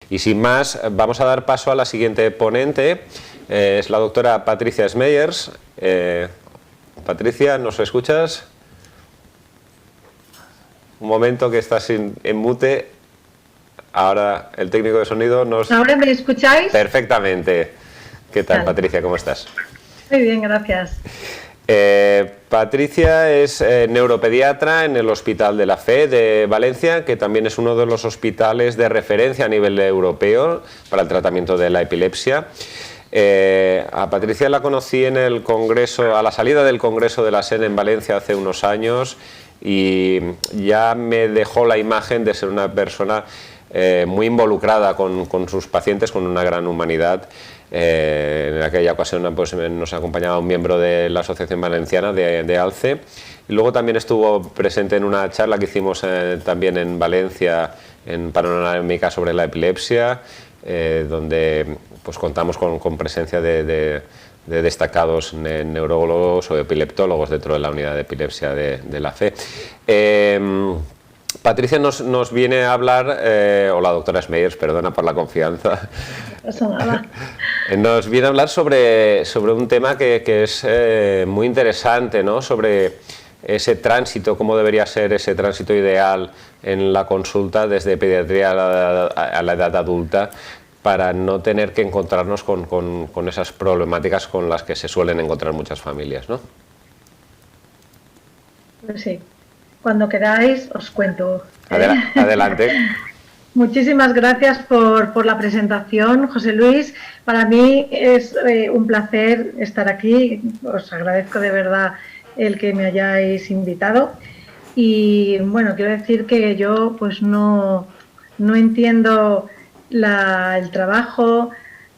Y sin más, vamos a dar paso a la siguiente ponente, es la doctora Patricia Smeyers. Patricia, ¿nos escuchas? Un momento que estás en mute. Ahora el técnico de sonido nos... ¿Ahora me escucháis? Perfectamente. ¿Qué tal, Patricia? ¿Cómo estás? Muy bien, gracias. Patricia es neuropediatra en el Hospital de la Fe de Valencia, que también es uno de los hospitales de referencia a nivel europeo para el tratamiento de la epilepsia. A Patricia la conocí en el congreso, a la salida del congreso de la SEN en Valencia hace unos años, y ya me dejó la imagen de ser una persona muy involucrada con sus pacientes, con una gran humanidad. En aquella ocasión pues, nos acompañaba un miembro de la Asociación Valenciana de ALCE, y luego también estuvo presente en una charla que hicimos también en Valencia en Panorámica sobre la epilepsia, donde pues, contamos con presencia de destacados neurólogos o epileptólogos dentro de la unidad de epilepsia de la FE. Patricia nos viene a hablar, o la doctora Smeyers, perdona por la confianza. No pasa nada. Nos viene a hablar sobre un tema que es muy interesante, ¿no? Sobre ese tránsito, cómo debería ser ese tránsito ideal en la consulta desde pediatría a la edad adulta, para no tener que encontrarnos con esas problemáticas con las que se suelen encontrar muchas familias, ¿no? Pues sí. Cuando queráis os cuento. Adelante. Muchísimas gracias por la presentación, José Luis. Para mí es un placer estar aquí. Os agradezco de verdad el que me hayáis invitado. Y bueno, quiero decir que yo pues no entiendo el trabajo,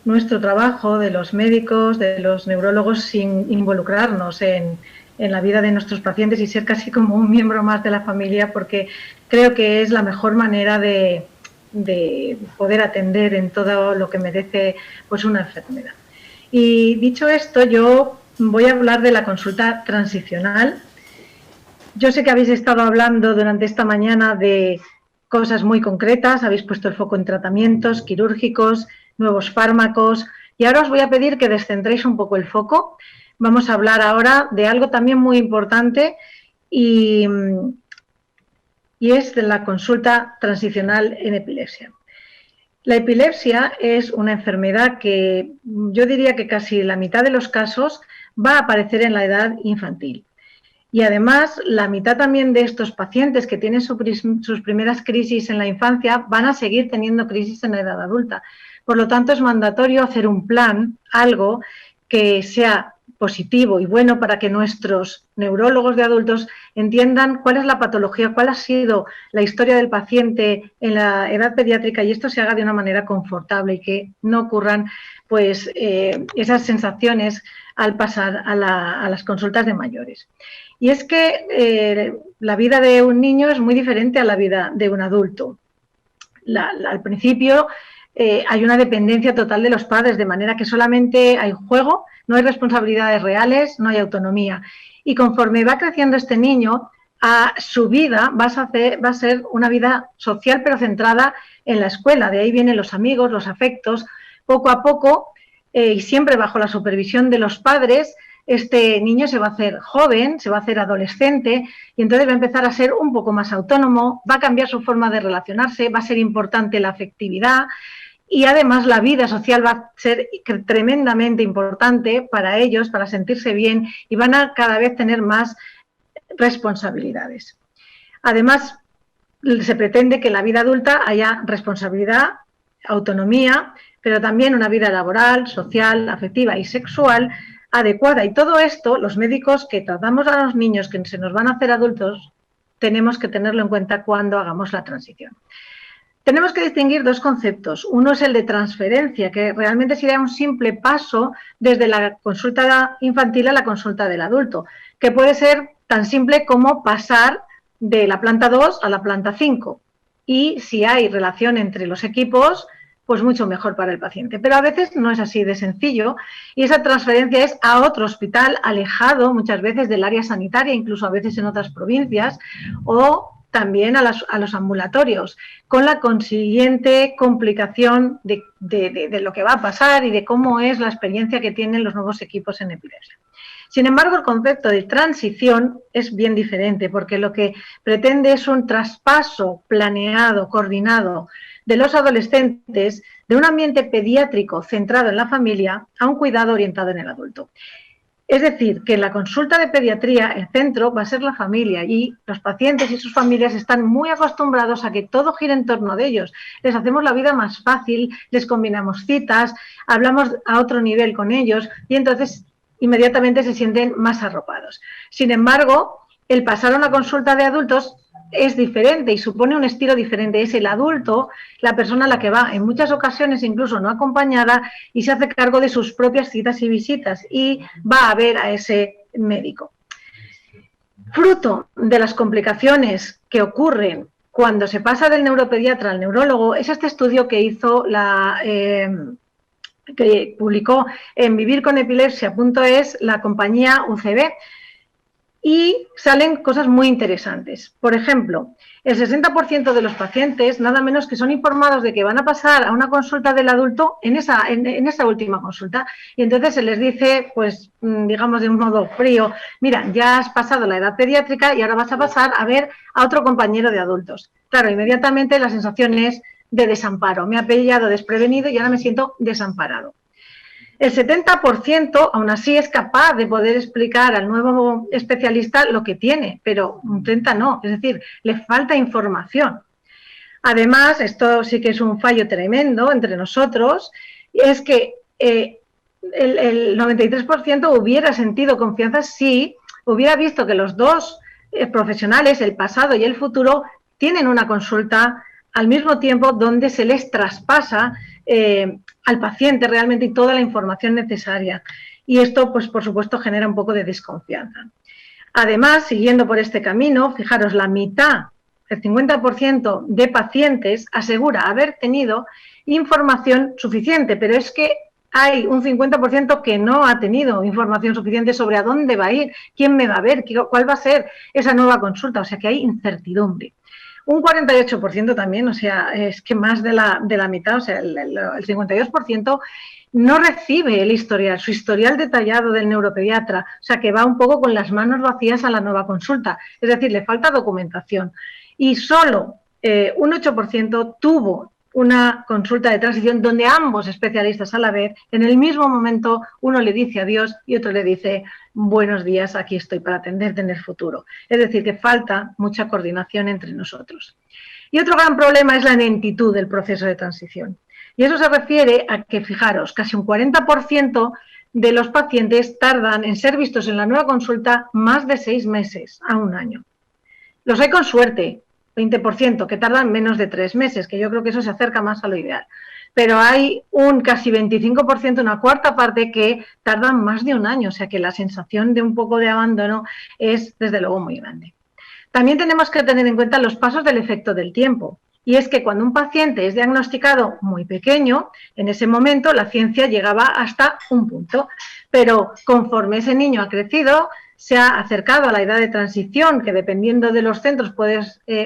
nuestro trabajo de los médicos, de los neurólogos, sin involucrarnos en la vida de nuestros pacientes y ser casi como un miembro más de la familia, porque creo que es la mejor manera de poder atender en todo lo que merece pues una enfermedad. Y dicho esto, yo voy a hablar de la consulta transicional. Yo sé que habéis estado hablando durante esta mañana de cosas muy concretas, habéis puesto el foco en tratamientos quirúrgicos, nuevos fármacos, y ahora os voy a pedir que descentréis un poco el foco. Vamos a hablar ahora de algo también muy importante y es de la consulta transicional en epilepsia. La epilepsia es una enfermedad que yo diría que casi la mitad de los casos va a aparecer en la edad infantil. Y además, la mitad también de estos pacientes que tienen sus primeras crisis en la infancia van a seguir teniendo crisis en la edad adulta. Por lo tanto, es mandatorio hacer un plan, algo que sea positivo y bueno para que nuestros neurólogos de adultos entiendan cuál es la patología, cuál ha sido la historia del paciente en la edad pediátrica, y esto se haga de una manera confortable y que no ocurran pues esas sensaciones al pasar a las consultas de mayores. Y es que la vida de un niño es muy diferente a la vida de un adulto. Al principio hay una dependencia total de los padres, de manera que solamente hay juego, no hay responsabilidades reales, no hay autonomía. Y conforme va creciendo este niño, su vida va a ser una vida social, pero centrada en la escuela. De ahí vienen los amigos, los afectos. Poco a poco, y siempre bajo la supervisión de los padres, este niño se va a hacer joven, se va a hacer adolescente, y entonces va a empezar a ser un poco más autónomo, va a cambiar su forma de relacionarse, va a ser importante la afectividad, y además la vida social va a ser tremendamente importante para ellos, para sentirse bien, y van a cada vez tener más responsabilidades. Además, se pretende que en la vida adulta haya responsabilidad, autonomía, pero también una vida laboral, social, afectiva y sexual adecuada. Y todo esto, los médicos que tratamos a los niños que se nos van a hacer adultos, tenemos que tenerlo en cuenta cuando hagamos la transición. Tenemos que distinguir dos conceptos. Uno es el de transferencia, que realmente sería un simple paso desde la consulta infantil a la consulta del adulto, que puede ser tan simple como pasar de la planta 2 a la planta 5. Y si hay relación entre los equipos, pues mucho mejor para el paciente. Pero a veces no es así de sencillo, y esa transferencia es a otro hospital alejado muchas veces del área sanitaria, incluso a veces en otras provincias, o también a los ambulatorios, con la consiguiente complicación de lo que va a pasar y de cómo es la experiencia que tienen los nuevos equipos en epilepsia. Sin embargo, el concepto de transición es bien diferente, porque lo que pretende es un traspaso planeado, coordinado, de los adolescentes de un ambiente pediátrico centrado en la familia a un cuidado orientado en el adulto. Es decir, que en la consulta de pediatría el centro va a ser la familia y los pacientes y sus familias están muy acostumbrados a que todo gire en torno de ellos. Les hacemos la vida más fácil, les combinamos citas, hablamos a otro nivel con ellos y entonces inmediatamente se sienten más arropados. Sin embargo, el pasar a una consulta de adultos es diferente y supone un estilo diferente. Es el adulto, la persona a la que va en muchas ocasiones incluso no acompañada y se hace cargo de sus propias citas y visitas y va a ver a ese médico. Fruto de las complicaciones que ocurren cuando se pasa del neuropediatra al neurólogo es este estudio que hizo que publicó en vivirconepilepsia.es la compañía UCB. Y salen cosas muy interesantes. Por ejemplo, el 60% de los pacientes, nada menos que son informados de que van a pasar a una consulta del adulto en esa última consulta. Y entonces se les dice, pues, digamos de un modo frío, mira, ya has pasado la edad pediátrica y ahora vas a pasar a ver a otro compañero de adultos. Claro, inmediatamente la sensación es de desamparo. Me ha pillado desprevenido y ahora me siento desamparado. El 70% aún así es capaz de poder explicar al nuevo especialista lo que tiene, pero un 30% no, es decir, le falta información. Además, esto sí que es un fallo tremendo entre nosotros, es que el 93% hubiera sentido confianza si hubiera visto que los dos profesionales, el pasado y el futuro, tienen una consulta al mismo tiempo donde se les traspasa al paciente realmente y toda la información necesaria. Y esto, pues por supuesto, genera un poco de desconfianza. Además, siguiendo por este camino, fijaros, la mitad, el 50% de pacientes asegura haber tenido información suficiente, pero es que hay un 50% que no ha tenido información suficiente sobre a dónde va a ir, quién me va a ver, cuál va a ser esa nueva consulta, o sea que hay incertidumbre. Un 48% también, o sea, es que más de la mitad, o sea, el 52% no recibe el historial, su historial detallado del neuropediatra, o sea, que va un poco con las manos vacías a la nueva consulta, es decir, le falta documentación. Y solo un 8% tuvo una consulta de transición donde ambos especialistas a la vez, en el mismo momento, uno le dice adiós y otro le dice buenos días, aquí estoy para atenderte en el futuro. Es decir, que falta mucha coordinación entre nosotros. Y otro gran problema es la lentitud del proceso de transición. Y eso se refiere a que, fijaros, casi un 40% de los pacientes tardan en ser vistos en la nueva consulta más de 6 meses a 1 año. Los hay con suerte, 20%, que tardan menos de 3 meses, que yo creo que eso se acerca más a lo ideal. Pero hay un casi 25%, una cuarta parte, que tardan más de 1 año, o sea que la sensación de un poco de abandono es, desde luego, muy grande. También tenemos que tener en cuenta los pasos del efecto del tiempo. Y es que cuando un paciente es diagnosticado muy pequeño, en ese momento la ciencia llegaba hasta un punto. Pero conforme ese niño ha crecido, se ha acercado a la edad de transición, que dependiendo de los centros puede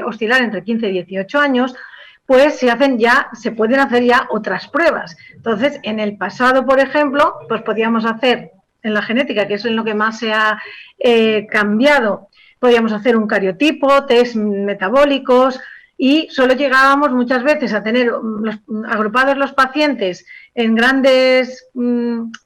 oscilar entre 15 y 18 años, pues se pueden hacer ya otras pruebas. Entonces, en el pasado, por ejemplo, pues podíamos hacer en la genética, que es en lo que más se ha cambiado, podíamos hacer un cariotipo, test metabólicos, y solo llegábamos muchas veces a tener agrupados los pacientes en grandes,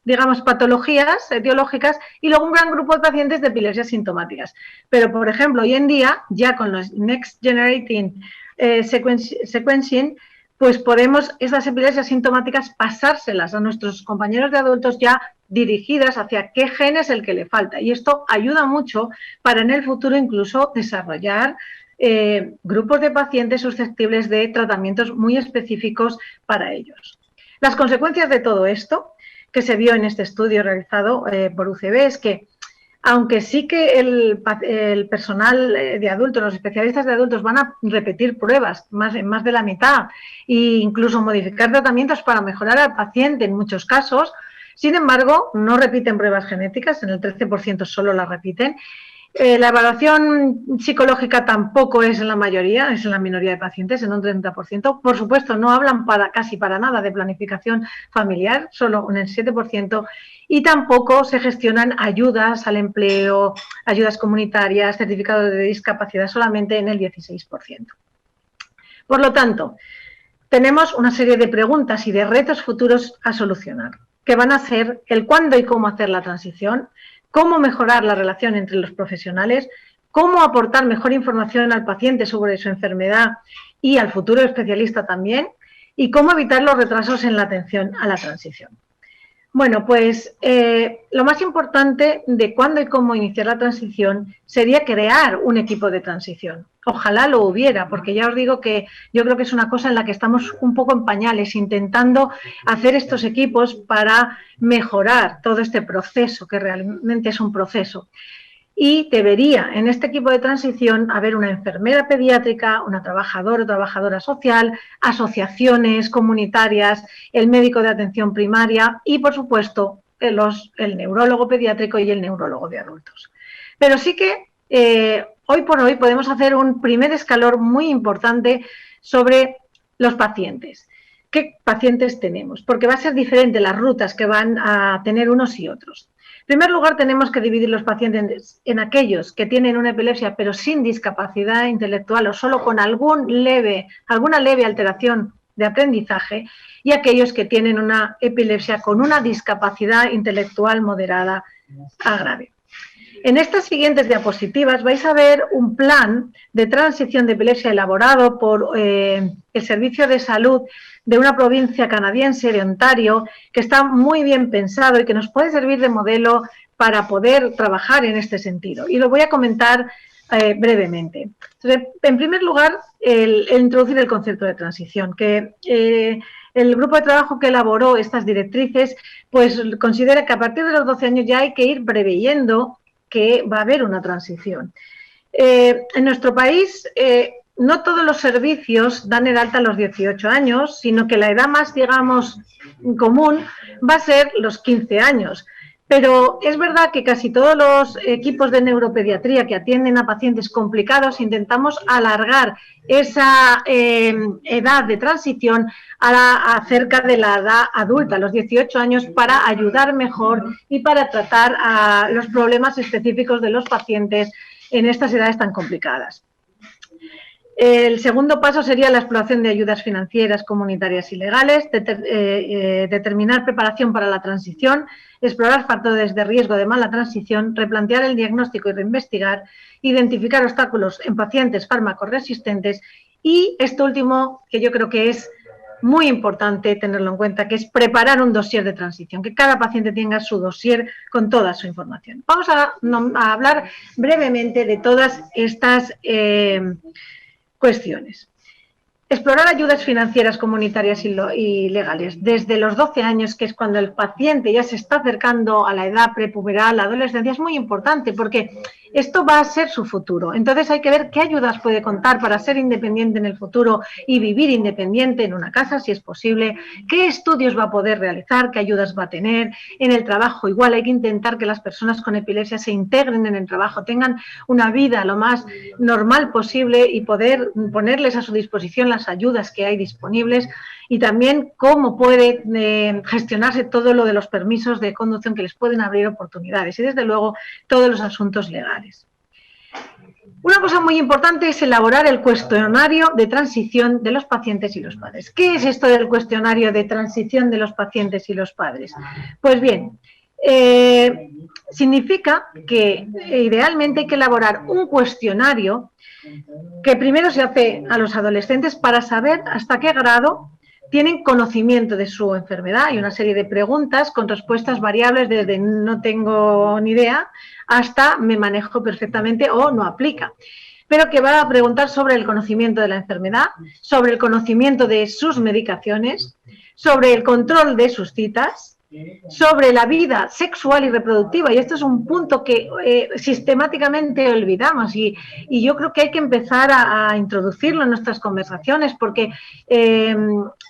digamos, patologías etiológicas y luego un gran grupo de pacientes de epilepsias sintomáticas. Pero, por ejemplo, hoy en día, ya con los Next Generation Sequencing, pues podemos esas epilepsias sintomáticas pasárselas a nuestros compañeros de adultos ya dirigidas hacia qué gen es el que le falta. Y esto ayuda mucho para en el futuro incluso desarrollar grupos de pacientes susceptibles de tratamientos muy específicos para ellos. Las consecuencias de todo esto, que se vio en este estudio realizado por UCB, es que aunque sí que el personal de adultos, los especialistas de adultos van a repetir pruebas, más de la mitad, e incluso modificar tratamientos para mejorar al paciente en muchos casos, sin embargo, no repiten pruebas genéticas, en el 13% solo las repiten. La evaluación psicológica tampoco es en la mayoría, es en la minoría de pacientes, en un 30%. Por supuesto, no hablan casi para nada de planificación familiar, solo en el 7%, y tampoco se gestionan ayudas al empleo, ayudas comunitarias, certificados de discapacidad, solamente en el 16%. Por lo tanto, tenemos una serie de preguntas y de retos futuros a solucionar, que van a ser el cuándo y cómo hacer la transición, cómo mejorar la relación entre los profesionales, cómo aportar mejor información al paciente sobre su enfermedad y al futuro especialista también, y cómo evitar los retrasos en la atención a la transición. Bueno, pues lo más importante de cuándo y cómo iniciar la transición sería crear un equipo de transición. Ojalá lo hubiera, porque ya os digo que yo creo que es una cosa en la que estamos un poco en pañales, intentando hacer estos equipos para mejorar todo este proceso, que realmente es un proceso. Y debería en este equipo de transición haber una enfermera pediátrica, una trabajadora o trabajadora social, asociaciones comunitarias, el médico de atención primaria y, por supuesto, el neurólogo pediátrico y el neurólogo de adultos. Pero sí que hoy por hoy podemos hacer un primer escalón muy importante sobre los pacientes. ¿Qué pacientes tenemos? Porque va a ser diferente las rutas que van a tener unos y otros. En primer lugar, tenemos que dividir los pacientes en aquellos que tienen una epilepsia pero sin discapacidad intelectual o solo con alguna leve alteración de aprendizaje y aquellos que tienen una epilepsia con una discapacidad intelectual moderada a grave. En estas siguientes diapositivas vais a ver un plan de transición de epilepsia elaborado por el Servicio de Salud de una provincia canadiense, de Ontario, que está muy bien pensado y que nos puede servir de modelo para poder trabajar en este sentido. Y lo voy a comentar brevemente. Entonces, en primer lugar, el introducir el concepto de transición, que el grupo de trabajo que elaboró estas directrices pues considera que a partir de los 12 años ya hay que ir preveyendo que va a haber una transición. En nuestro país no todos los servicios dan el alta a los 18 años, sino que la edad más, digamos, común va a ser los 15 años. Pero es verdad que casi todos los equipos de neuropediatría que atienden a pacientes complicados intentamos alargar esa edad de transición cerca de la edad adulta, los 18 años, para ayudar mejor y para tratar a los problemas específicos de los pacientes en estas edades tan complicadas. El segundo paso sería la exploración de ayudas financieras, comunitarias y legales, determinar preparación para la transición, explorar factores de riesgo de mala transición, replantear el diagnóstico y reinvestigar, identificar obstáculos en pacientes fármacos resistentes y esto último, que yo creo que es muy importante tenerlo en cuenta, que es preparar un dossier de transición, que cada paciente tenga su dossier con toda su información. Vamos a hablar brevemente de todas estas cuestiones. Explorar ayudas financieras comunitarias y legales desde los 12 años, que es cuando el paciente ya se está acercando a la edad prepuberal, la adolescencia, es muy importante porque esto va a ser su futuro. Entonces hay que ver qué ayudas puede contar para ser independiente en el futuro y vivir independiente en una casa, si es posible, qué estudios va a poder realizar, qué ayudas va a tener. En el trabajo igual hay que intentar que las personas con epilepsia se integren en el trabajo, tengan una vida lo más normal posible y poder ponerles a su disposición las ayudas que hay disponibles y también cómo puede gestionarse todo lo de los permisos de conducción que les pueden abrir oportunidades y desde luego todos los asuntos legales. Una cosa muy importante es elaborar el cuestionario de transición de los pacientes y los padres. ¿Qué es esto del cuestionario de transición de los pacientes y los padres? Pues bien, significa que idealmente hay que elaborar un cuestionario que primero se hace a los adolescentes para saber hasta qué grado tienen conocimiento de su enfermedad. Hay una serie de preguntas con respuestas variables desde no tengo ni idea hasta me manejo perfectamente o no aplica. Pero que va a preguntar sobre el conocimiento de la enfermedad, sobre el conocimiento de sus medicaciones, sobre el control de sus citas, sobre la vida sexual y reproductiva, y esto es un punto que sistemáticamente olvidamos y yo creo que hay que empezar a introducirlo en nuestras conversaciones porque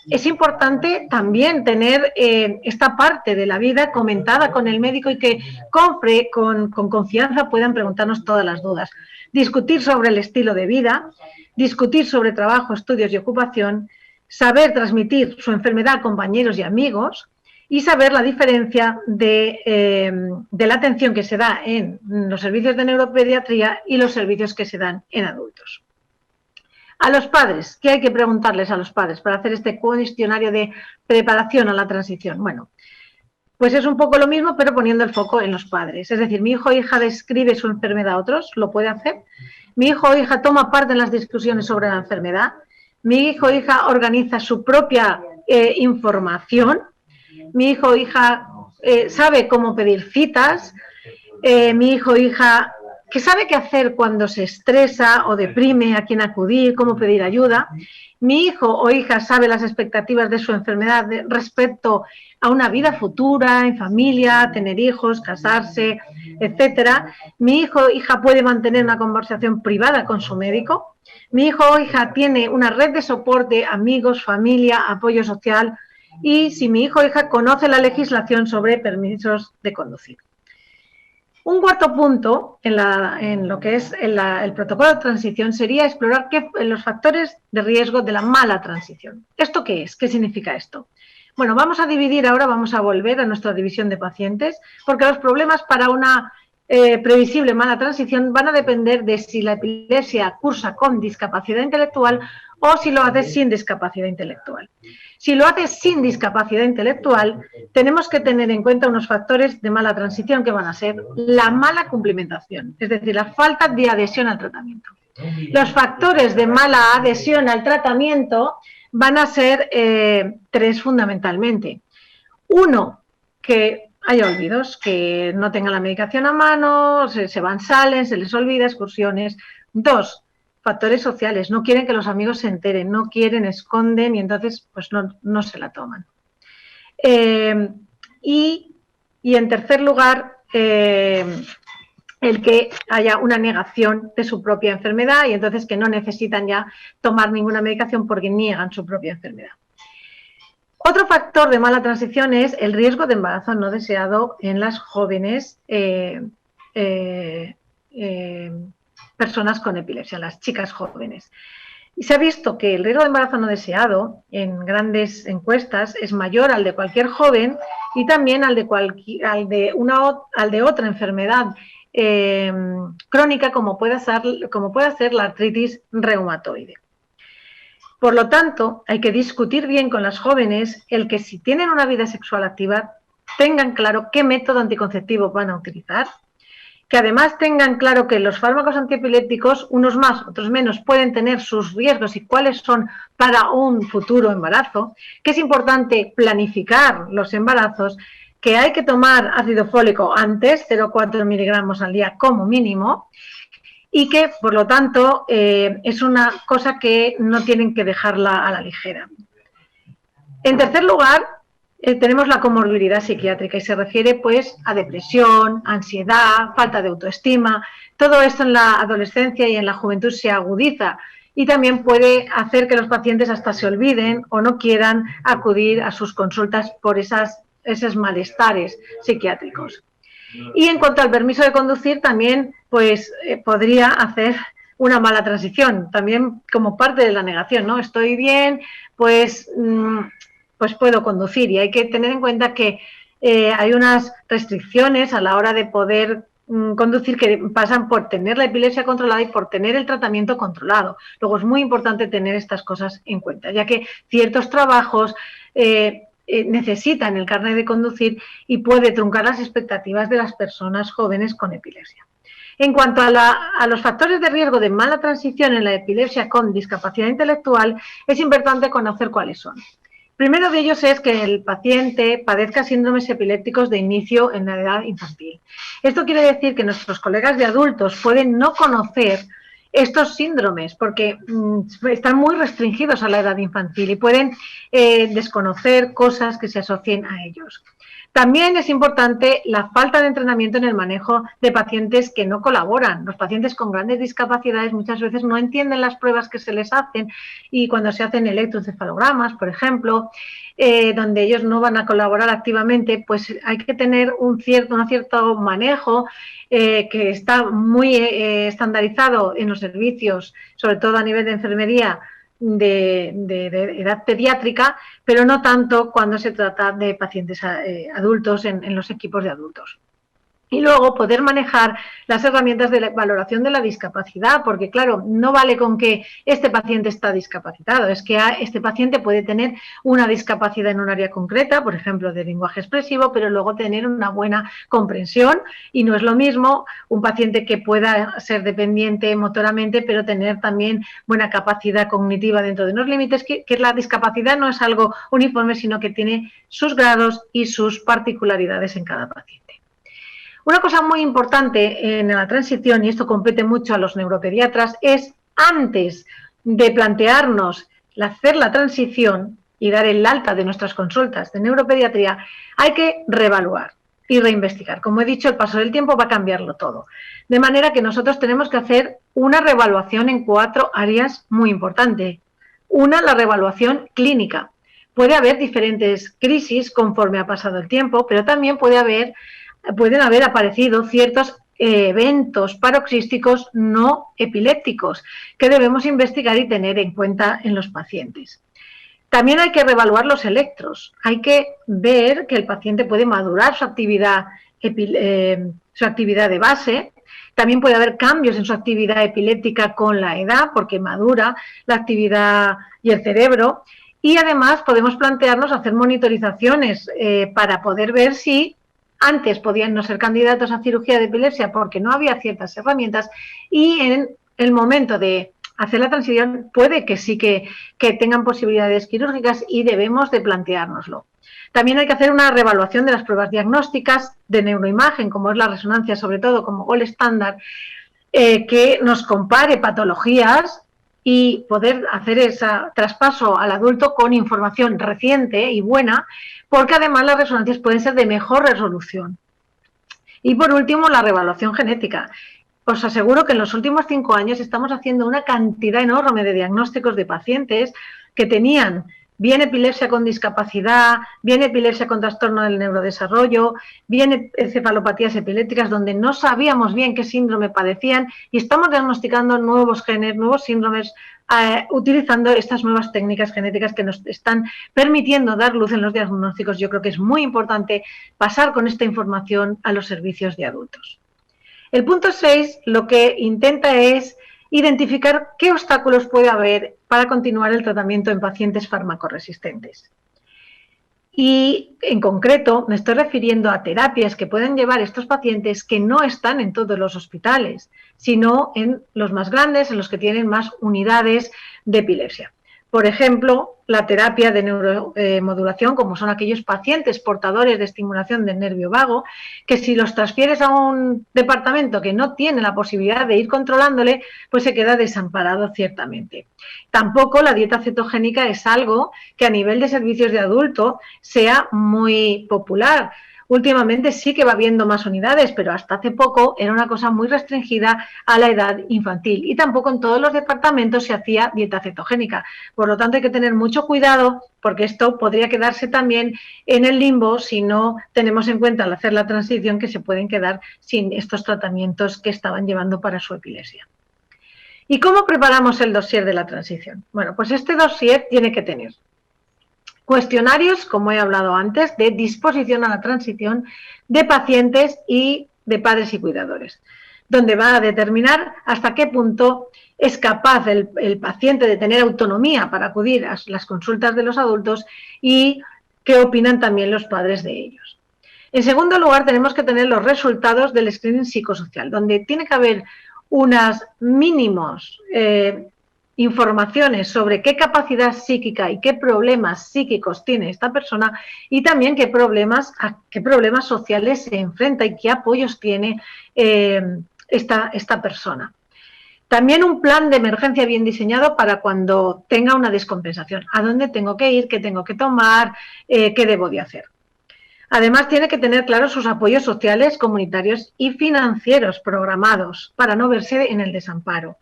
es importante también tener esta parte de la vida comentada con el médico y que con confianza puedan preguntarnos todas las dudas. Discutir sobre el estilo de vida, discutir sobre trabajo, estudios y ocupación, saber transmitir su enfermedad a compañeros y amigos y saber la diferencia de la atención que se da en los servicios de neuropediatría y los servicios que se dan en adultos. A los padres, ¿qué hay que preguntarles a los padres para hacer este cuestionario de preparación a la transición? Bueno, pues es un poco lo mismo, pero poniendo el foco en los padres. Es decir, mi hijo o hija describe su enfermedad a otros, ¿lo puede hacer? Mi hijo o hija toma parte en las discusiones sobre la enfermedad. Mi hijo o hija organiza su propia información. Mi hijo o hija sabe cómo pedir citas. Mi hijo o hija que sabe qué hacer cuando se estresa o deprime, a quién acudir, cómo pedir ayuda. Mi hijo o hija sabe las expectativas de su enfermedad respecto a una vida futura, en familia, tener hijos, casarse, etcétera. Mi hijo o hija puede mantener una conversación privada con su médico. Mi hijo o hija tiene una red de soporte, amigos, familia, apoyo social. Y si mi hijo o hija conoce la legislación sobre permisos de conducir. Un cuarto punto en lo que es el protocolo de transición sería explorar los factores de riesgo de la mala transición. ¿Esto qué es? ¿Qué significa esto? Bueno, vamos a volver a nuestra división de pacientes, porque los problemas para una previsible mala transición van a depender de si la epilepsia cursa con discapacidad intelectual o si lo hace sin discapacidad intelectual. Si lo hace sin discapacidad intelectual, tenemos que tener en cuenta unos factores de mala transición que van a ser la mala cumplimentación, es decir, la falta de adhesión al tratamiento. Los factores de mala adhesión al tratamiento van a ser tres fundamentalmente. Uno, que haya olvidos, que no tengan la medicación a mano, salen, se les olvida, excursiones. Dos, factores sociales, no quieren que los amigos se enteren, no quieren, esconden y entonces pues no se la toman. Y en tercer lugar, el que haya una negación de su propia enfermedad y entonces que no necesitan ya tomar ninguna medicación porque niegan su propia enfermedad. Otro factor de mala transición es el riesgo de embarazo no deseado en las jóvenes personas con epilepsia, las chicas jóvenes. Y se ha visto que el riesgo de embarazo no deseado en grandes encuestas es mayor al de cualquier joven y también al de otra enfermedad crónica como puede ser la artritis reumatoide. Por lo tanto, hay que discutir bien con las jóvenes el que si tienen una vida sexual activa tengan claro qué método anticonceptivo van a utilizar, que además tengan claro que los fármacos antiepilépticos, unos más, otros menos, pueden tener sus riesgos y cuáles son para un futuro embarazo, que es importante planificar los embarazos, que hay que tomar ácido fólico antes, 0,4 miligramos al día como mínimo, y que, por lo tanto, es una cosa que no tienen que dejarla a la ligera. En tercer lugar, tenemos la comorbilidad psiquiátrica y se refiere pues a depresión, ansiedad, falta de autoestima. Todo esto en la adolescencia y en la juventud se agudiza y también puede hacer que los pacientes hasta se olviden o no quieran acudir a sus consultas por esos malestares psiquiátricos. Y en cuanto al permiso de conducir, también pues podría hacer una mala transición, también como parte de la negación, ¿no? Estoy bien, pues puedo conducir y hay que tener en cuenta que hay unas restricciones a la hora de poder conducir que pasan por tener la epilepsia controlada y por tener el tratamiento controlado. Luego es muy importante tener estas cosas en cuenta, ya que ciertos trabajos necesitan el carnet de conducir y puede truncar las expectativas de las personas jóvenes con epilepsia. En cuanto a los factores de riesgo de mala transición en la epilepsia con discapacidad intelectual, es importante conocer cuáles son. Primero de ellos es que el paciente padezca síndromes epilépticos de inicio en la edad infantil. Esto quiere decir que nuestros colegas de adultos pueden no conocer estos síndromes porque están muy restringidos a la edad infantil y pueden desconocer cosas que se asocien a ellos. También es importante la falta de entrenamiento en el manejo de pacientes que no colaboran. Los pacientes con grandes discapacidades muchas veces no entienden las pruebas que se les hacen y cuando se hacen electroencefalogramas, por ejemplo, donde ellos no van a colaborar activamente, pues hay que tener un cierto manejo que está muy estandarizado en los servicios, sobre todo a nivel de enfermería, de edad pediátrica, pero no tanto cuando se trata de pacientes adultos en los equipos de adultos. Y luego poder manejar las herramientas de la valoración de la discapacidad, porque claro, no vale con que este paciente está discapacitado, es que este paciente puede tener una discapacidad en un área concreta, por ejemplo, de lenguaje expresivo, pero luego tener una buena comprensión y no es lo mismo un paciente que pueda ser dependiente motoramente, pero tener también buena capacidad cognitiva dentro de unos límites, que la discapacidad no es algo uniforme, sino que tiene sus grados y sus particularidades en cada paciente. Una cosa muy importante en la transición, y esto compete mucho a los neuropediatras, es antes de plantearnos hacer la transición y dar el alta de nuestras consultas de neuropediatría, hay que reevaluar y reinvestigar. Como he dicho, el paso del tiempo va a cambiarlo todo. De manera que nosotros tenemos que hacer una reevaluación en 4 áreas muy importantes. Una, la reevaluación clínica. Puede haber diferentes crisis conforme ha pasado el tiempo, pero también pueden haber aparecido ciertos eventos paroxísticos no epilépticos que debemos investigar y tener en cuenta en los pacientes. También hay que reevaluar los electros. Hay que ver que el paciente puede madurar su actividad de base. También puede haber cambios en su actividad epiléptica con la edad, porque madura la actividad y el cerebro. Y además podemos plantearnos hacer monitorizaciones para poder ver si antes podían no ser candidatos a cirugía de epilepsia porque no había ciertas herramientas y en el momento de hacer la transición puede que sí que tengan posibilidades quirúrgicas y debemos de planteárnoslo. También hay que hacer una reevaluación de las pruebas diagnósticas de neuroimagen, como es la resonancia, sobre todo como gold estándar, que nos compare patologías y poder hacer ese traspaso al adulto con información reciente y buena, porque además las resonancias pueden ser de mejor resolución. Y por último, la reevaluación genética. Os aseguro que en los últimos 5 años estamos haciendo una cantidad enorme de diagnósticos de pacientes que tenían bien epilepsia con discapacidad, bien epilepsia con trastorno del neurodesarrollo, bien encefalopatías epilépticas donde no sabíamos bien qué síndrome padecían y estamos diagnosticando nuevos genes, nuevos síndromes, utilizando estas nuevas técnicas genéticas que nos están permitiendo dar luz en los diagnósticos. Yo creo que es muy importante pasar con esta información a los servicios de adultos. El punto 6 lo que intenta es identificar qué obstáculos puede haber para continuar el tratamiento en pacientes farmacoresistentes. Y en concreto me estoy refiriendo a terapias que pueden llevar estos pacientes que no están en todos los hospitales, sino en los más grandes, en los que tienen más unidades de epilepsia. Por ejemplo, la terapia de neuromodulación, como son aquellos pacientes portadores de estimulación del nervio vago, que si los transfieres a un departamento que no tiene la posibilidad de ir controlándole, pues se queda desamparado ciertamente. Tampoco la dieta cetogénica es algo que a nivel de servicios de adulto sea muy popular. Últimamente sí que va habiendo más unidades, pero hasta hace poco era una cosa muy restringida a la edad infantil y tampoco en todos los departamentos se hacía dieta cetogénica. Por lo tanto, hay que tener mucho cuidado porque esto podría quedarse también en el limbo si no tenemos en cuenta al hacer la transición que se pueden quedar sin estos tratamientos que estaban llevando para su epilepsia. ¿Y cómo preparamos el dossier de la transición? Bueno, pues este dossier tiene que tener cuestionarios, como he hablado antes, de disposición a la transición de pacientes y de padres y cuidadores, donde va a determinar hasta qué punto es capaz el paciente de tener autonomía para acudir a las consultas de los adultos y qué opinan también los padres de ellos. En segundo lugar, tenemos que tener los resultados del screening psicosocial, donde tiene que haber unas mínimos informaciones sobre qué capacidad psíquica y qué problemas psíquicos tiene esta persona y también a qué problemas sociales se enfrenta y qué apoyos tiene esta persona. También un plan de emergencia bien diseñado para cuando tenga una descompensación. ¿A dónde tengo que ir? ¿Qué tengo que tomar? ¿Qué debo de hacer? Además, tiene que tener claros sus apoyos sociales, comunitarios y financieros programados para no verse en el desamparo.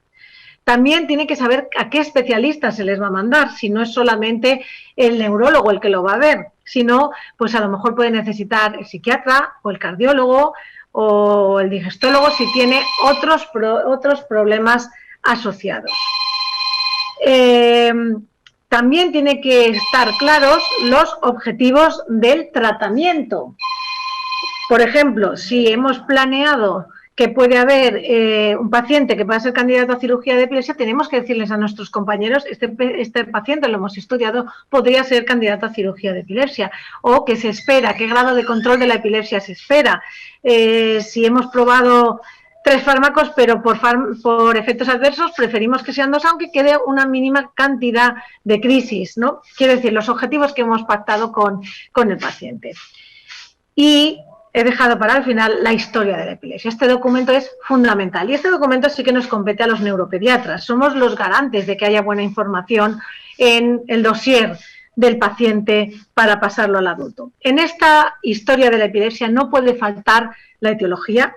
También tiene que saber a qué especialista se les va a mandar, si no es solamente el neurólogo el que lo va a ver, sino pues a lo mejor puede necesitar el psiquiatra o el cardiólogo o el digestólogo si tiene otros problemas asociados. También tiene que estar claros los objetivos del tratamiento. Por ejemplo, si hemos planeado que puede haber un paciente que pueda ser candidato a cirugía de epilepsia, tenemos que decirles a nuestros compañeros, este paciente lo hemos estudiado, podría ser candidato a cirugía de epilepsia, o que se espera, qué grado de control de la epilepsia se espera. Si hemos probado 3 fármacos, pero por efectos adversos preferimos que sean 2, aunque quede una mínima cantidad de crisis, ¿no? Quiero decir, los objetivos que hemos pactado con el paciente. Y he dejado para el final la historia de la epilepsia. Este documento es fundamental y este documento sí que nos compete a los neuropediatras. Somos los garantes de que haya buena información en el dossier del paciente para pasarlo al adulto. En esta historia de la epilepsia no puede faltar la etiología,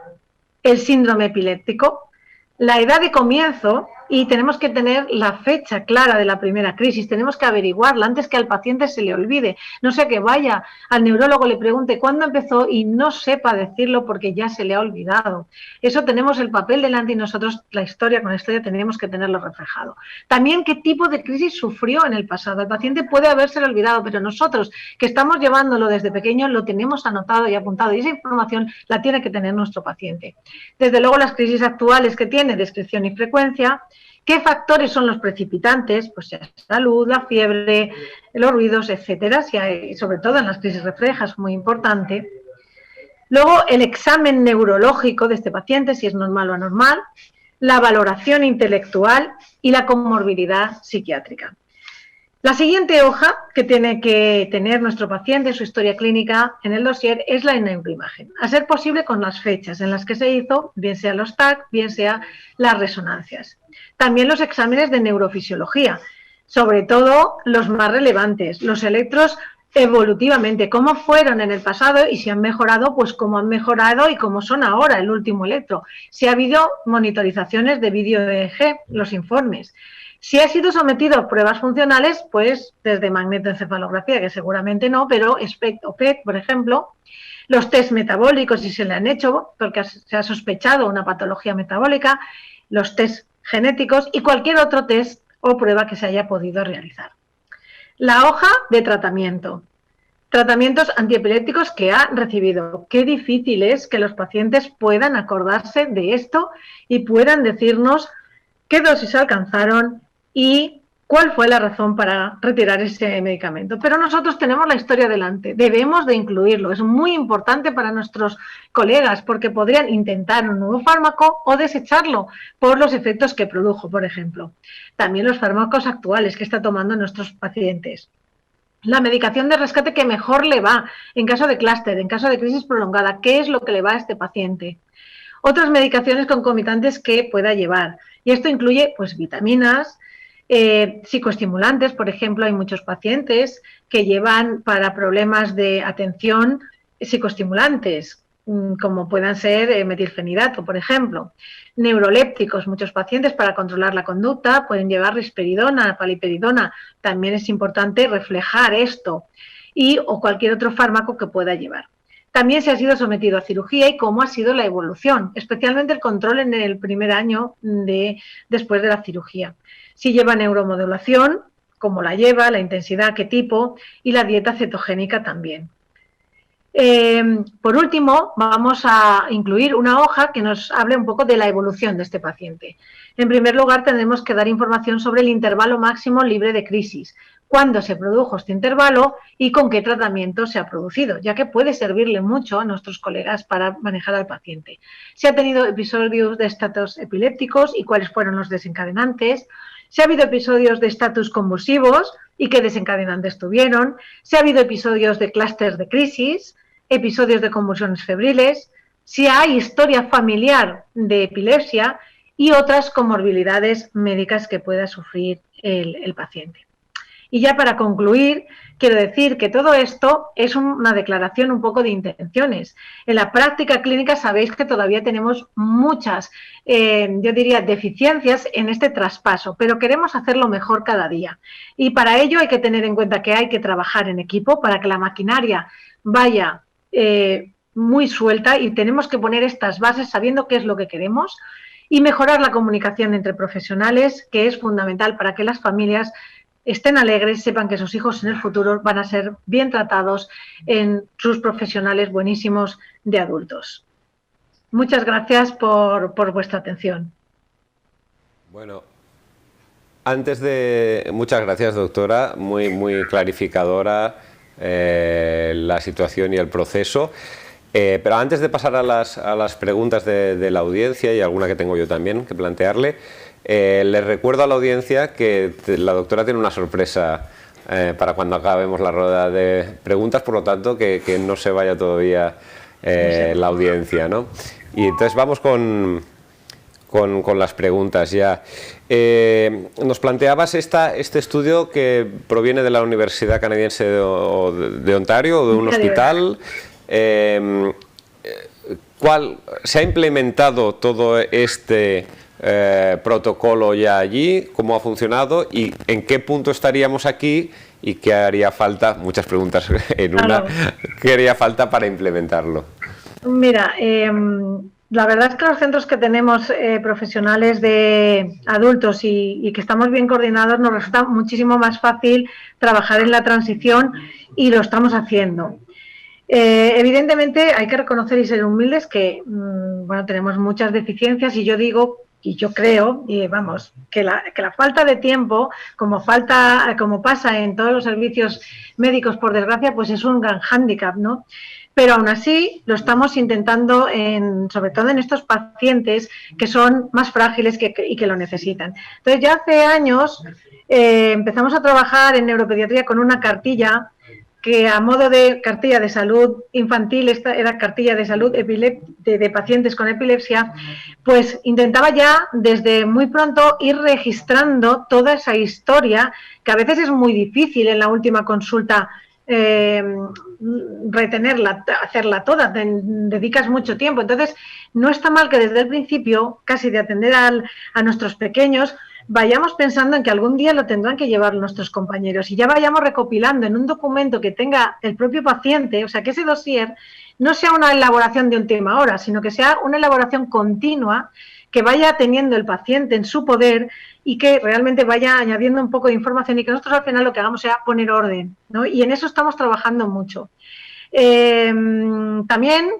el síndrome epiléptico, la edad de comienzo y tenemos que tener la fecha clara de la primera crisis, tenemos que averiguarla antes que al paciente se le olvide, no sea que vaya al neurólogo, le pregunte cuándo empezó y no sepa decirlo porque ya se le ha olvidado. Eso tenemos el papel delante y nosotros con la historia tenemos que tenerlo reflejado. También qué tipo de crisis sufrió en el pasado. El paciente puede habérselo olvidado, pero nosotros que estamos llevándolo desde pequeño lo tenemos anotado y apuntado y esa información la tiene que tener nuestro paciente. Desde luego las crisis actuales que tiene, descripción y frecuencia. ¿Qué factores son los precipitantes? Pues la salud, la fiebre, los ruidos, etcétera, sobre todo en las crisis reflejas, muy importante. Luego, el examen neurológico de este paciente, si es normal o anormal, la valoración intelectual y la comorbilidad psiquiátrica. La siguiente hoja que tiene que tener nuestro paciente en su historia clínica en el dossier es la neuroimagen, a ser posible con las fechas en las que se hizo, bien sea los TAC, bien sea las resonancias. También los exámenes de neurofisiología, sobre todo los más relevantes, los electros evolutivamente, cómo fueron en el pasado y si han mejorado, pues cómo han mejorado y cómo son ahora el último electro. Si ha habido monitorizaciones de vídeo EEG, los informes. Si ha sido sometido a pruebas funcionales, pues desde magnetoencefalografía, que seguramente no, pero SPECT o PET, por ejemplo, los test metabólicos, si se le han hecho, porque se ha sospechado una patología metabólica, los test genéticos y cualquier otro test o prueba que se haya podido realizar. La hoja de tratamiento. Tratamientos antiepilépticos que ha recibido. Qué difícil es que los pacientes puedan acordarse de esto y puedan decirnos qué dosis alcanzaron y cuál fue la razón para retirar ese medicamento. Pero nosotros tenemos la historia delante, debemos de incluirlo. Es muy importante para nuestros colegas porque podrían intentar un nuevo fármaco o desecharlo por los efectos que produjo, por ejemplo. También los fármacos actuales que está tomando nuestros pacientes. La medicación de rescate que mejor le va en caso de clúster, en caso de crisis prolongada, qué es lo que le va a este paciente. Otras medicaciones concomitantes que pueda llevar. Y esto incluye pues vitaminas, psicoestimulantes, por ejemplo, hay muchos pacientes que llevan para problemas de atención psicoestimulantes, como puedan ser metilfenidato, por ejemplo. Neurolépticos, muchos pacientes para controlar la conducta pueden llevar risperidona, paliperidona. También es importante reflejar esto o cualquier otro fármaco que pueda llevar. También se ha sido sometido a cirugía y cómo ha sido la evolución, especialmente el control en el primer año después de la cirugía. Si lleva neuromodulación, cómo la lleva, la intensidad, qué tipo, y la dieta cetogénica también. Por último, vamos a incluir una hoja que nos hable un poco de la evolución de este paciente. En primer lugar, tendremos que dar información sobre el intervalo máximo libre de crisis, cuándo se produjo este intervalo y con qué tratamiento se ha producido, ya que puede servirle mucho a nuestros colegas para manejar al paciente. Si ha tenido episodios de estatus epilépticos y cuáles fueron los desencadenantes, si ha habido episodios de estatus convulsivos y qué desencadenantes tuvieron, si ha habido episodios de clústeres de crisis, episodios de convulsiones febriles, si hay historia familiar de epilepsia y otras comorbilidades médicas que pueda sufrir el paciente. Y ya para concluir, quiero decir que todo esto es una declaración un poco de intenciones. En la práctica clínica sabéis que todavía tenemos muchas, yo diría, deficiencias en este traspaso, pero queremos hacerlo mejor cada día. Y para ello hay que tener en cuenta que hay que trabajar en equipo para que la maquinaria vaya muy suelta, y tenemos que poner estas bases sabiendo qué es lo que queremos y mejorar la comunicación entre profesionales, que es fundamental para que las familias estén alegres, sepan que sus hijos en el futuro van a ser bien tratados en sus profesionales buenísimos de adultos. Muchas gracias por vuestra atención. Bueno, muchas gracias, doctora, muy clarificadora la situación y el proceso. Pero antes de pasar a las preguntas de la audiencia, y alguna que tengo yo también que plantearle, les recuerdo a la audiencia que la doctora tiene una sorpresa para cuando acabemos la rueda de preguntas, por lo tanto que no se vaya todavía la audiencia, ¿no? Y entonces vamos con las preguntas ya. Nos planteabas este estudio que proviene de la Universidad Canadiense de Ontario, o de un hospital. ¿Se ha implementado todo este protocolo ya allí? ¿Cómo ha funcionado? ¿Y en qué punto estaríamos aquí? ¿Y qué haría falta? Muchas preguntas en una. ¿Qué haría falta para implementarlo? Mira, la verdad es que los centros que tenemos profesionales de adultos y que estamos bien coordinados, nos resulta muchísimo más fácil trabajar en la transición, y lo estamos haciendo. Evidentemente hay que reconocer y ser humildes que bueno, tenemos muchas deficiencias, y yo digo y yo creo, vamos, que la falta de tiempo, como pasa en todos los servicios médicos, por desgracia, pues es un gran hándicap, ¿no? Pero aún así lo estamos intentando, sobre todo en estos pacientes que son más frágiles y que lo necesitan. Entonces, ya hace años empezamos a trabajar en neuropediatría con una cartilla que, a modo de cartilla de salud infantil, esta era cartilla de salud de pacientes con epilepsia, pues intentaba ya desde muy pronto ir registrando toda esa historia, que a veces es muy difícil en la última consulta retenerla, hacerla toda, dedicas mucho tiempo. Entonces, no está mal que desde el principio, casi de atender a nuestros pequeños, vayamos pensando en que algún día lo tendrán que llevar nuestros compañeros, y ya vayamos recopilando en un documento que tenga el propio paciente, o sea, que ese dossier no sea una elaboración de última hora, sino que sea una elaboración continua que vaya teniendo el paciente en su poder y que realmente vaya añadiendo un poco de información, y que nosotros al final lo que hagamos sea poner orden, ¿no? Y en eso estamos trabajando mucho. También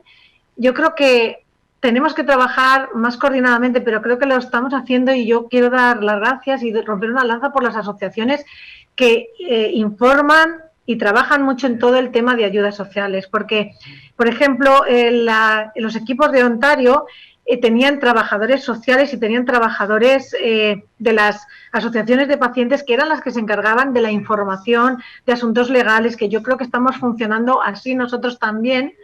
yo creo que tenemos que trabajar más coordinadamente, pero creo que lo estamos haciendo, y yo quiero dar las gracias y romper una lanza por las asociaciones que informan y trabajan mucho en todo el tema de ayudas sociales, porque, por ejemplo, los equipos de Ontario tenían trabajadores sociales y tenían trabajadores de las asociaciones de pacientes, que eran las que se encargaban de la información de asuntos legales, que yo creo que estamos funcionando así nosotros también.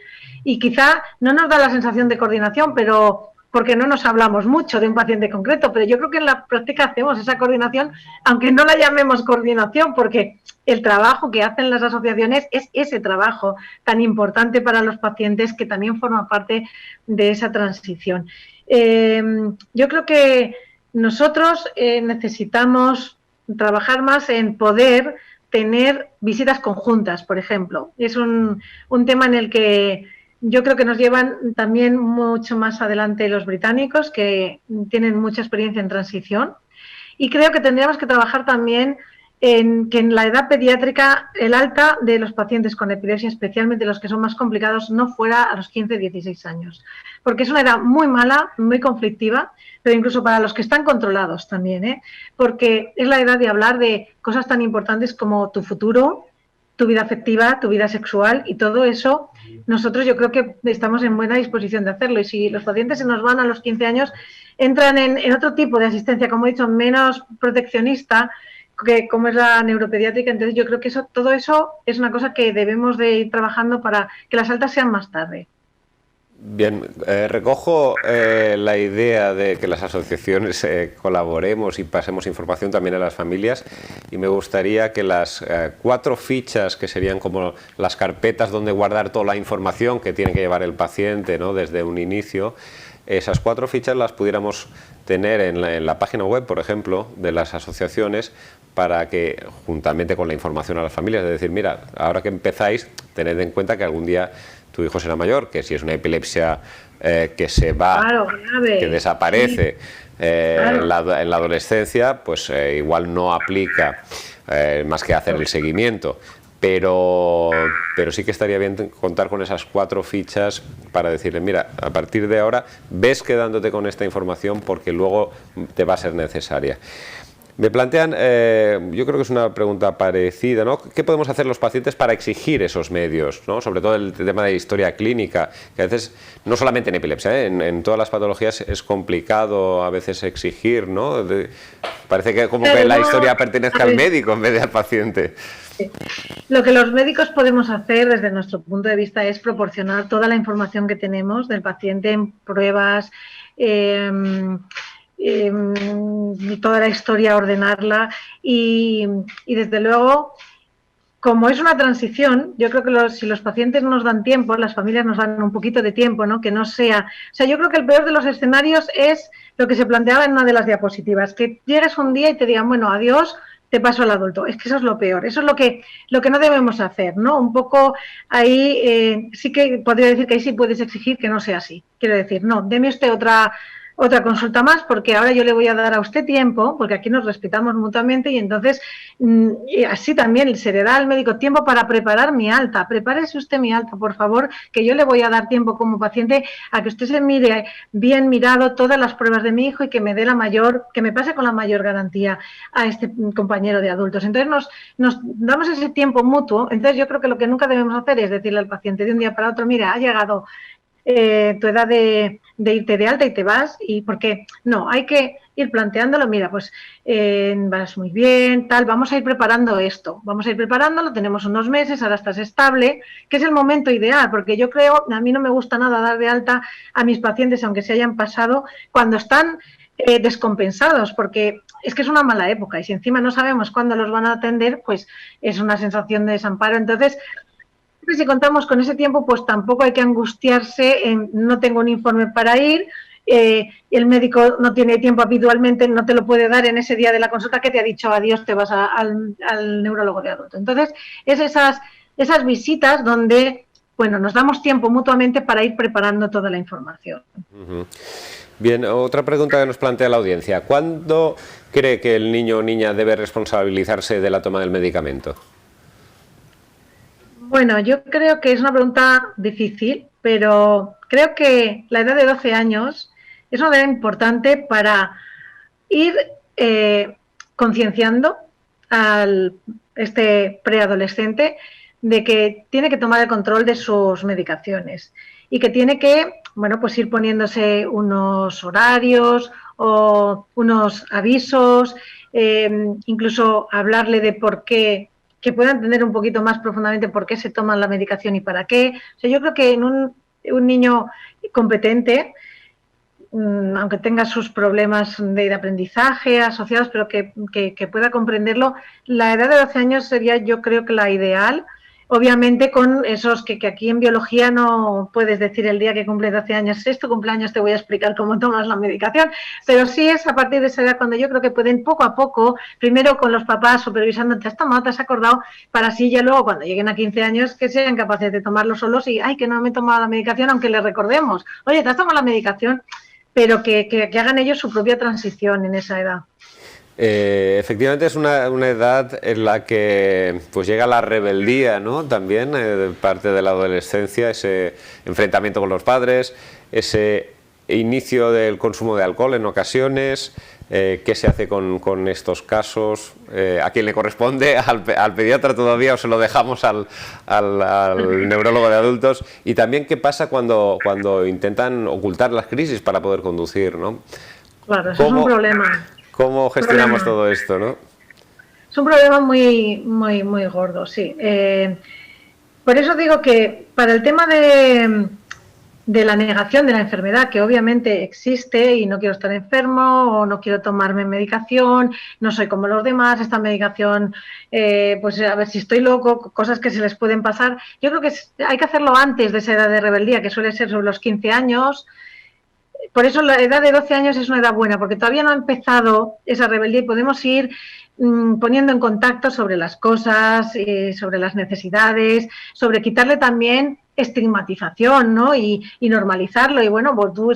Y quizá no nos da la sensación de coordinación, pero porque no nos hablamos mucho de un paciente concreto, pero yo creo que en la práctica hacemos esa coordinación, aunque no la llamemos coordinación, porque el trabajo que hacen las asociaciones es ese trabajo tan importante para los pacientes, que también forma parte de esa transición. Yo creo que nosotros necesitamos trabajar más en poder tener visitas conjuntas, por ejemplo. Es un tema en el que yo creo que nos llevan también mucho más adelante los británicos, que tienen mucha experiencia en transición, y creo que tendríamos que trabajar también en que en la edad pediátrica el alta de los pacientes con epilepsia, especialmente los que son más complicados, no fuera a los 15-16 años, porque es una edad muy mala, muy conflictiva, pero incluso para los que están controlados también, porque es la edad de hablar de cosas tan importantes como tu futuro, tu vida afectiva, tu vida sexual, y todo eso nosotros yo creo que estamos en buena disposición de hacerlo. Y si los pacientes se nos van a los 15 años, entran en otro tipo de asistencia, como he dicho, menos proteccionista, que como es la neuropediátrica. Entonces yo creo que todo eso es una cosa que debemos de ir trabajando para que las altas sean más tarde. Bien, recojo la idea de que las asociaciones colaboremos y pasemos información también a las familias, y me gustaría que las 4 fichas, que serían como las carpetas donde guardar toda la información que tiene que llevar el paciente, ¿no?, desde un inicio, esas 4 fichas las pudiéramos tener en la página web, por ejemplo, de las asociaciones, para que, juntamente con la información a las familias, de decir, mira, ahora que empezáis, tened en cuenta que algún día tu hijo será mayor, que si es una epilepsia que se va, claro, grave, que desaparece, sí, en claro. la adolescencia, pues igual no aplica más que hacer el seguimiento. Pero sí que estaría bien contar con esas 4 fichas para decirle, mira, a partir de ahora ves quedándote con esta información porque luego te va a ser necesaria. Me plantean, yo creo que es una pregunta parecida, ¿no? ¿Qué podemos hacer los pacientes para exigir esos medios, ¿no? Sobre todo el tema de historia clínica, que a veces, no solamente en epilepsia, en todas las patologías es complicado a veces exigir, ¿no? Parece que como que la historia pertenezca al médico en vez de al paciente. Lo que los médicos podemos hacer desde nuestro punto de vista es proporcionar toda la información que tenemos del paciente en pruebas, toda la historia, ordenarla y desde luego, como es una transición, yo creo que si los pacientes nos dan tiempo, las familias nos dan un poquito de tiempo, ¿no? Que no sea... O sea, yo creo que el peor de los escenarios es lo que se planteaba en una de las diapositivas, que llegues un día y te digan, bueno, adiós, te paso al adulto. Es que eso es lo peor, eso es lo que no debemos hacer, ¿no? Un poco ahí sí que podría decir que ahí sí puedes exigir que no sea así. Quiero decir, no, deme usted otra consulta más, porque ahora yo le voy a dar a usted tiempo, porque aquí nos respetamos mutuamente y entonces y así también se le da al médico tiempo para preparar mi alta. Prepárese usted mi alta, por favor, que yo le voy a dar tiempo como paciente a que usted se mire bien mirado todas las pruebas de mi hijo y que me dé que me pase con la mayor garantía a este compañero de adultos. Entonces nos damos ese tiempo mutuo. Entonces yo creo que lo que nunca debemos hacer es decirle al paciente de un día para otro, mira, ha llegado tu edad de irte de alta y te vas, y porque no, hay que ir planteándolo, mira, pues vas muy bien, tal, vamos a ir preparando esto, vamos a ir preparándolo, tenemos unos meses, ahora estás estable, que es el momento ideal, porque yo creo, a mí no me gusta nada dar de alta a mis pacientes, aunque se hayan pasado, cuando están descompensados, porque es que es una mala época, y si encima no sabemos cuándo los van a atender, pues es una sensación de desamparo. Entonces, si contamos con ese tiempo, pues tampoco hay que angustiarse en no tengo un informe para ir, el médico no tiene tiempo habitualmente, no te lo puede dar en ese día de la consulta que te ha dicho adiós, te vas al neurólogo de adulto. Entonces, es esas visitas donde, bueno, nos damos tiempo mutuamente para ir preparando toda la información. Uh-huh. Bien, otra pregunta que nos plantea la audiencia. ¿Cuándo cree que el niño o niña debe responsabilizarse de la toma del medicamento? Bueno, yo creo que es una pregunta difícil, pero creo que la edad de 12 años es una edad importante para ir concienciando al preadolescente de que tiene que tomar el control de sus medicaciones y que tiene que, bueno, pues ir poniéndose unos horarios o unos avisos, incluso hablarle de por qué, que puedan entender un poquito más profundamente por qué se toman la medicación y para qué. O sea, yo creo que en un niño competente, aunque tenga sus problemas de aprendizaje asociados, pero que pueda comprenderlo, la edad de 12 años sería, yo creo que la ideal. Obviamente con esos que aquí en biología no puedes decir el día que cumples 12 años, es tu cumpleaños, te voy a explicar cómo tomas la medicación, pero sí es a partir de esa edad cuando yo creo que pueden poco a poco, primero con los papás supervisando, te has tomado, te has acordado, para así ya luego cuando lleguen a 15 años que sean capaces de tomarlo solos y, ay, que no me he tomado la medicación, aunque les recordemos, oye, te has tomado la medicación, pero que hagan ellos su propia transición en esa edad. Efectivamente es una edad en la que pues llega la rebeldía, ¿no? También parte de la adolescencia, ese enfrentamiento con los padres, ese inicio del consumo de alcohol en ocasiones. ¿Qué se hace con estos casos? ¿A quién le corresponde? ¿Al pediatra todavía o se lo dejamos al neurólogo de adultos? Y también qué pasa cuando intentan ocultar las crisis para poder conducir, ¿no? Claro, eso es un problema. ¿Cómo gestionamos todo esto, no? Es un problema muy, muy, muy gordo, sí. Por eso digo que para el tema de de la negación de la enfermedad, que obviamente existe y no quiero estar enfermo o no quiero tomarme medicación, no soy como los demás, esta medicación, pues a ver si estoy loco, cosas que se les pueden pasar. Yo creo que hay que hacerlo antes de esa edad de rebeldía, que suele ser sobre los 15 años. Por eso la edad de 12 años es una edad buena, porque todavía no ha empezado esa rebeldía y podemos ir poniendo en contacto sobre las cosas, sobre las necesidades, sobre quitarle también estigmatización, ¿no? Y normalizarlo. Y bueno, pues tú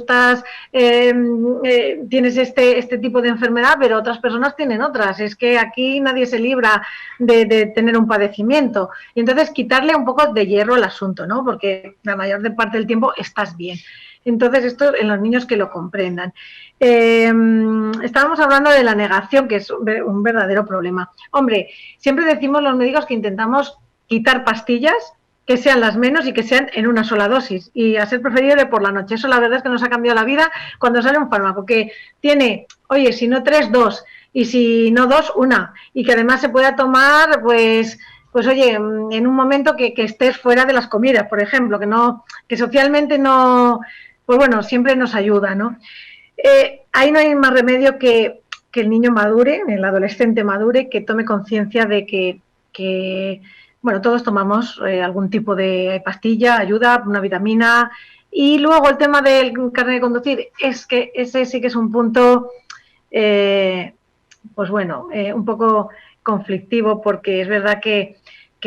tienes este tipo de enfermedad, pero otras personas tienen otras. Es que aquí nadie se libra de tener un padecimiento. Y entonces quitarle un poco de hierro al asunto, ¿no? Porque la mayor parte del tiempo estás bien. Entonces, esto en los niños que lo comprendan. Estábamos hablando de la negación, que es un verdadero problema. Hombre, siempre decimos los médicos que intentamos quitar pastillas que sean las menos y que sean en una sola dosis y a ser preferible por la noche. Eso la verdad es que nos ha cambiado la vida cuando sale un fármaco que tiene, oye, si no 3, 2 y si no 2, 1 y que además se pueda tomar, pues oye, en un momento que estés fuera de las comidas, por ejemplo, que socialmente no, pues bueno, siempre nos ayuda, ¿no? Ahí no hay más remedio que el niño madure, el adolescente madure, que tome conciencia de que bueno, todos tomamos algún tipo de pastilla, ayuda, una vitamina. Y luego el tema del carnet de conducir, es que ese sí que es un punto, pues bueno, un poco conflictivo, porque es verdad que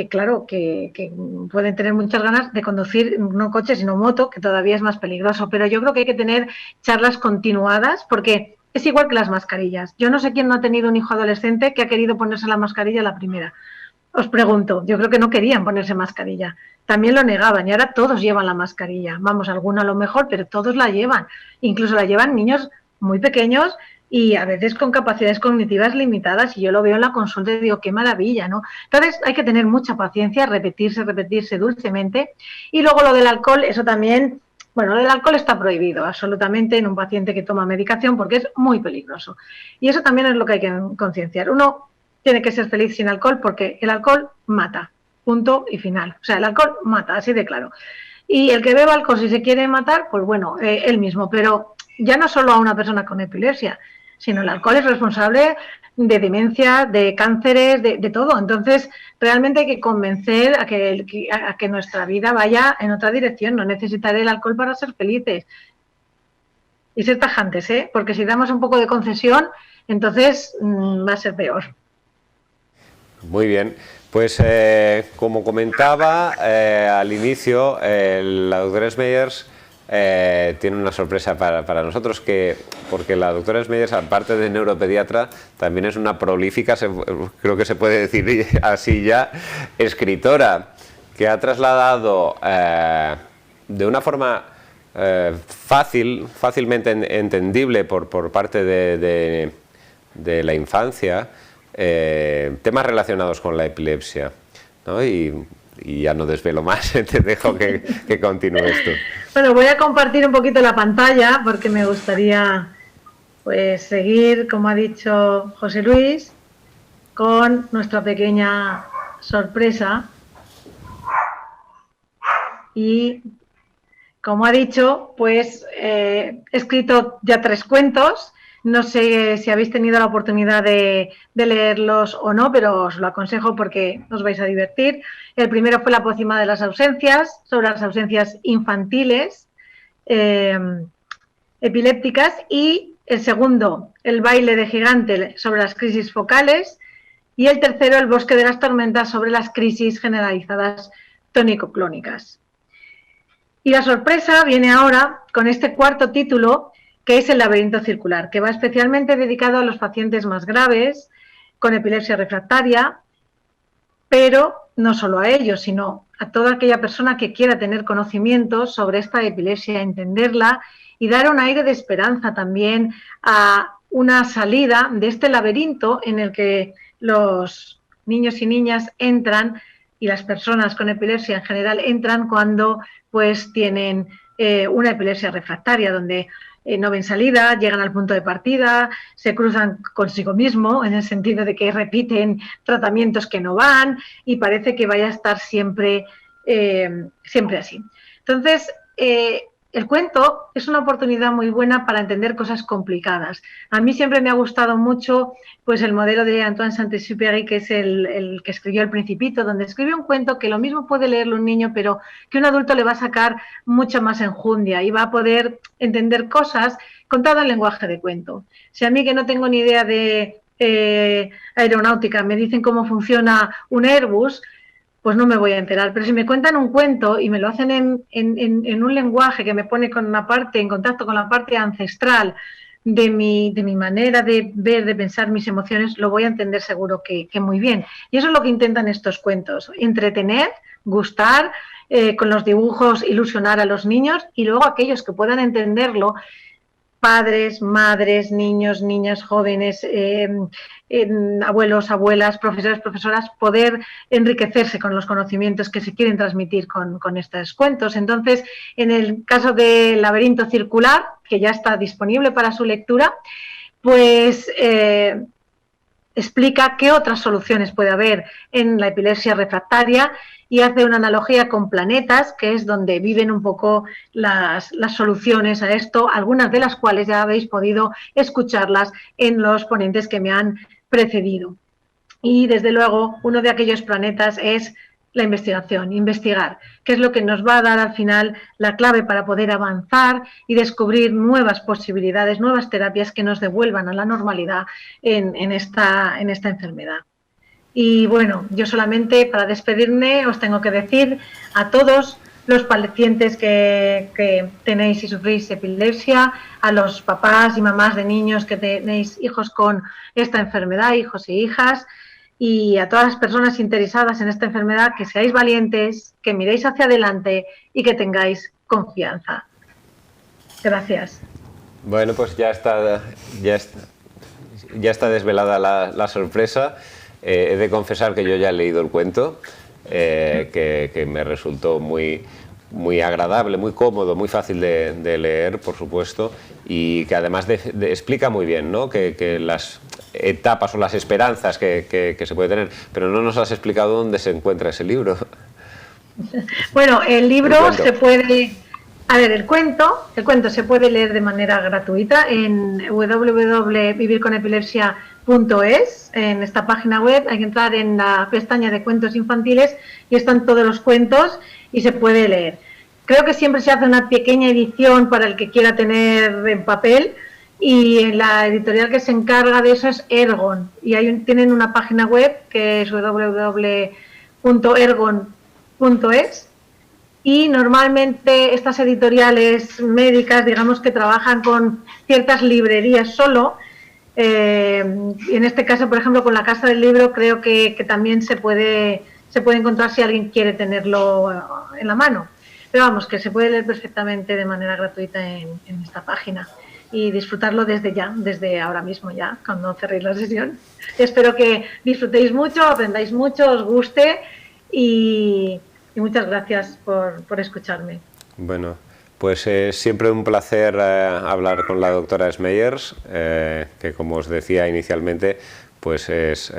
claro, que pueden tener muchas ganas de conducir no coche, sino moto, que todavía es más peligroso. Pero yo creo que hay que tener charlas continuadas, porque es igual que las mascarillas. Yo no sé quién no ha tenido un hijo adolescente que ha querido ponerse la mascarilla la primera. Os pregunto, yo creo que no querían ponerse mascarilla, también lo negaban y ahora todos llevan la mascarilla, vamos, alguno a lo mejor, pero todos la llevan, incluso la llevan niños muy pequeños y a veces con capacidades cognitivas limitadas y yo lo veo en la consulta y digo, qué maravilla, ¿no? Entonces hay que tener mucha paciencia, repetirse dulcemente y luego lo del alcohol, eso también, bueno, el alcohol está prohibido absolutamente en un paciente que toma medicación porque es muy peligroso y eso también es lo que hay que concienciar. Uno tiene que ser feliz sin alcohol porque el alcohol mata, punto y final. O sea, el alcohol mata, así de claro. Y el que beba alcohol si se quiere matar, pues bueno, él mismo. Pero ya no solo a una persona con epilepsia, sino el alcohol es responsable de demencia, de cánceres, de todo. Entonces, realmente hay que convencer a que nuestra vida vaya en otra dirección. No necesitaré el alcohol para ser felices. Y ser tajantes, ¿eh? Porque si damos un poco de concesión, entonces va a ser peor. Muy bien, pues como comentaba al inicio, la doctora Smeyers tiene una sorpresa para nosotros, porque la doctora Smeyers, aparte de neuropediatra, también es una prolífica, creo que se puede decir así ya, escritora, que ha trasladado de una forma fácilmente entendible por parte de la infancia, temas relacionados con la epilepsia, ¿no? Y ya no desvelo más, te dejo que continúes tú. Bueno, voy a compartir un poquito la pantalla porque me gustaría pues seguir, como ha dicho José Luis, con nuestra pequeña sorpresa. Y como ha dicho, pues he escrito ya 3 cuentos. No sé si habéis tenido la oportunidad de leerlos o no, pero os lo aconsejo porque os vais a divertir. El primero fue La pócima de las ausencias, sobre las ausencias infantiles epilépticas, y el segundo, El baile de gigante, sobre las crisis focales, y el tercero, El bosque de las tormentas, sobre las crisis generalizadas tónico-clónicas. Y la sorpresa viene ahora con este cuarto título, que es El laberinto circular, que va especialmente dedicado a los pacientes más graves con epilepsia refractaria, pero no solo a ellos, sino a toda aquella persona que quiera tener conocimientos sobre esta epilepsia, entenderla y dar un aire de esperanza también a una salida de este laberinto en el que los niños y niñas entran, y las personas con epilepsia en general entran cuando pues tienen una epilepsia refractaria, donde no ven salida, llegan al punto de partida, se cruzan consigo mismo, en el sentido de que repiten tratamientos que no van y parece que vaya a estar siempre así. Entonces, el cuento es una oportunidad muy buena para entender cosas complicadas. A mí siempre me ha gustado mucho pues, el modelo de Antoine Saint-Exupéry, que es el que escribió El Principito, donde escribe un cuento que lo mismo puede leerlo un niño, pero que un adulto le va a sacar mucha más enjundia y va a poder entender cosas contado en lenguaje de cuento. Si a mí, que no tengo ni idea de aeronáutica, me dicen cómo funciona un Airbus, pues no me voy a enterar. Pero si me cuentan un cuento y me lo hacen en un lenguaje que me pone con una parte, en contacto con la parte ancestral de mi manera de ver, de pensar mis emociones, lo voy a entender seguro que muy bien. Y eso es lo que intentan estos cuentos, entretener, gustar, con los dibujos ilusionar a los niños, y luego aquellos que puedan entenderlo, padres, madres, niños, niñas, jóvenes, abuelos, abuelas, profesores, profesoras, poder enriquecerse con los conocimientos que se quieren transmitir con estos cuentos. Entonces, en el caso del laberinto circular, que ya está disponible para su lectura, pues explica qué otras soluciones puede haber en la epilepsia refractaria y hace una analogía con planetas, que es donde viven un poco las soluciones a esto, algunas de las cuales ya habéis podido escucharlas en los ponentes que me han precedido. Y desde luego uno de aquellos planetas es la investigación, investigar, que es lo que nos va a dar al final la clave para poder avanzar y descubrir nuevas posibilidades, nuevas terapias que nos devuelvan a la normalidad en esta enfermedad. Y bueno, yo solamente para despedirme os tengo que decir a todos los pacientes que tenéis y sufrís epilepsia, a los papás y mamás de niños que tenéis hijos con esta enfermedad, hijos e hijas, y a todas las personas interesadas en esta enfermedad, que seáis valientes, que miréis hacia adelante y que tengáis confianza. Gracias. Bueno, pues ya está desvelada la sorpresa. He de confesar que yo ya he leído el cuento, que me resultó muy agradable, muy cómodo, muy fácil de leer, por supuesto, y que además explica muy bien, ¿no? que las etapas o las esperanzas que se puede tener, pero no nos has explicado dónde se encuentra ese libro. Bueno, el libro se puede... A ver, el cuento se puede leer de manera gratuita en www.vivirconepilepsia.es. En esta página web hay que entrar en la pestaña de cuentos infantiles y están todos los cuentos y se puede leer. Creo que siempre se hace una pequeña edición para el que quiera tener en papel, y la editorial que se encarga de eso es Ergon, y tienen una página web que es www.ergon.es. Y normalmente estas editoriales médicas, digamos que trabajan con ciertas librerías solo, y en este caso, por ejemplo, con la Casa del Libro, creo que también se puede encontrar si alguien quiere tenerlo en la mano. Pero vamos, que se puede leer perfectamente de manera gratuita en esta página y disfrutarlo desde ahora mismo ya, cuando cerréis la sesión. Espero que disfrutéis mucho, aprendáis mucho, os guste y muchas gracias por escucharme. Bueno, pues es siempre un placer hablar con la doctora Smeyers, que como os decía inicialmente, pues es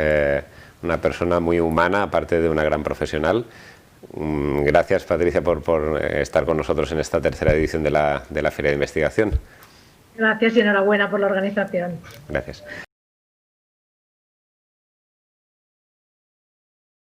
una persona muy humana, aparte de una gran profesional. Gracias, Patricia, por estar con nosotros en esta tercera edición de la Feria de Investigación. Gracias y enhorabuena por la organización. Gracias.